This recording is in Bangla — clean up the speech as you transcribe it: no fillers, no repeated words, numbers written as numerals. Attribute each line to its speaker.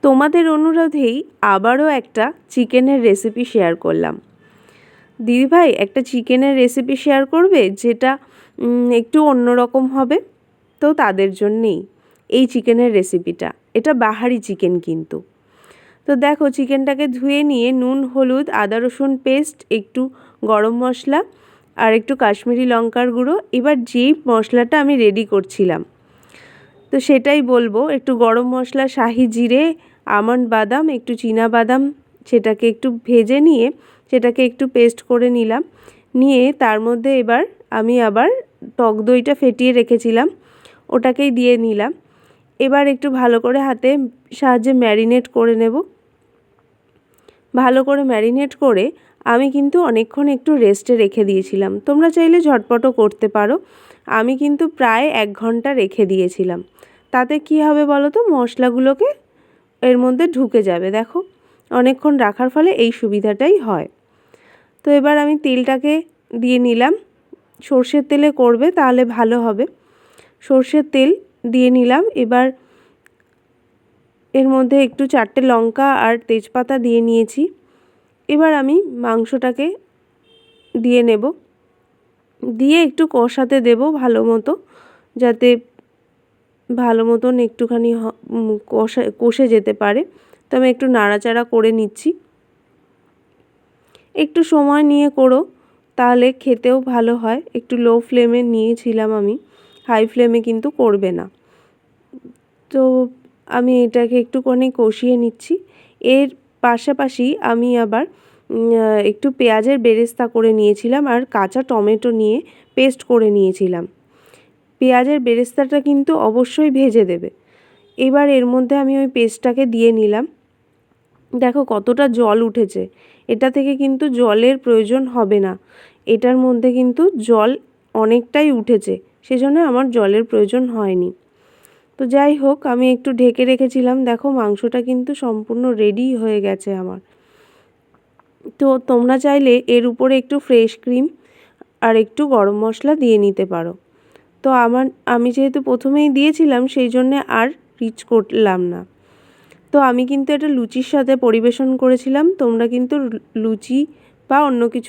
Speaker 1: তোমাদের অনুরোধেই আবারও একটা চিকেনের রেসিপি শেয়ার করলাম। দিদিভাই একটা চিকেনের রেসিপি শেয়ার করবে যেটা একটু অন্যরকম হবে, তো তাদের জন্যেই এই চিকেনের রেসিপিটা। এটা বাহারি চিকেন কিন্তু। তো দেখো চিকেনটাকে ধুয়ে নিয়ে নুন, হলুদ, আদা রসুন পেস্ট, একটু গরম মশলা আর একটু কাশ্মীরি লঙ্কার গুঁড়ো। এবার যেই মশলাটা আমি রেডি করছিলাম তো সেটাই বলবো। একটু গরম মশলা, শাহি জিরে, আমন্ড বাদাম, একটু চীনা বাদাম, সেটাকে একটু ভেজে নিয়ে সেটাকে একটু পেস্ট করে নিলাম। নিয়ে তার মধ্যে এবার আমি আবার টক দইটা ফেটিয়ে রেখেছিলাম, ওটাকেই দিয়ে নিলাম। এবার একটু ভালো করে হাতে সাহায্যে ম্যারিনেট করে নেব। ভালো করে ম্যারিনেট করে আমি কিন্তু অনেকক্ষণ একটু রেস্টে রেখে দিয়েছিলাম। তোমরা চাইলে ঝটপটও করতে পারো, আমি কিন্তু প্রায় 1 ঘন্টা রেখে দিয়েছিলাম। তাতে কি হবে বলো তো, মশলাগুলোকে এর মধ্যে ঢুকে যাবে। দেখো অনেকক্ষণ রাখার ফলে এই সুবিধাটাই হয়। তো এবার আমি তেলটাকে দিয়ে নিলাম। সর্ষের তেলে করবে তাহলে ভালো হবে। সর্ষের তেল দিয়ে নিলাম। এবার এর মধ্যে একটু 4টে লঙ্কা আর তেজপাতা দিয়ে নিয়েছি। এবার আমি মাংসটাকে দিয়ে নেব, দিয়ে একটু কষাতে দেব ভালো মতো, যাতে ভালো মতন একটুখানি কষে যেতে পারে। তো আমি একটু নাড়াচাড়া করে নিচ্ছি। একটু সময় নিয়ে করো, তাহলে খেতেও ভালো হয়। একটু লো ফ্লেমে নিয়েছিলাম আমি, হাই ফ্লেমে কিন্তু করবে না। তো আমি এটাকে একটুখানি কষিয়ে নিচ্ছি। এর পাশাপাশি আমি আবার একটু পেঁয়াজের বেরেস্তা করে নিয়েছিলাম আর কাঁচা টমেটো নিয়ে পেস্ট করে নিয়েছিলাম। পেঁয়াজের বেরেস্তাটা কিন্তু অবশ্যই ভেজে দেবে। এবার এর মধ্যে আমি ওই পেস্টটাকে দিয়ে নিলাম। দেখো কতটা জল উঠেছে, এটা থেকে কিন্তু জলের প্রয়োজন হবে না। এটার মধ্যে কিন্তু জল অনেকটাই উঠেছে, সেজন্য আমার জলের প্রয়োজন হয়নি। তো যাই হোক, আমি একটু ঢেকে রেখেছিলাম। দেখো মাংসটা কিন্তু সম্পূর্ণ রেডি হয়ে গেছে আমার। তো তোমরা চাইলে এর উপরে একটু ফ্রেশ ক্রিম আর একটু গরম মশলা দিয়ে নিতে পারো। তো আমি যেহেতু প্রথমেই দিয়েছিলাম সেই জন্যে আর রিচ করলাম না। তো আমি কিন্তু এটা লুচির সাথে পরিবেশন করেছিলাম। তোমরা কিন্তু লুচি বা অন্য কিছু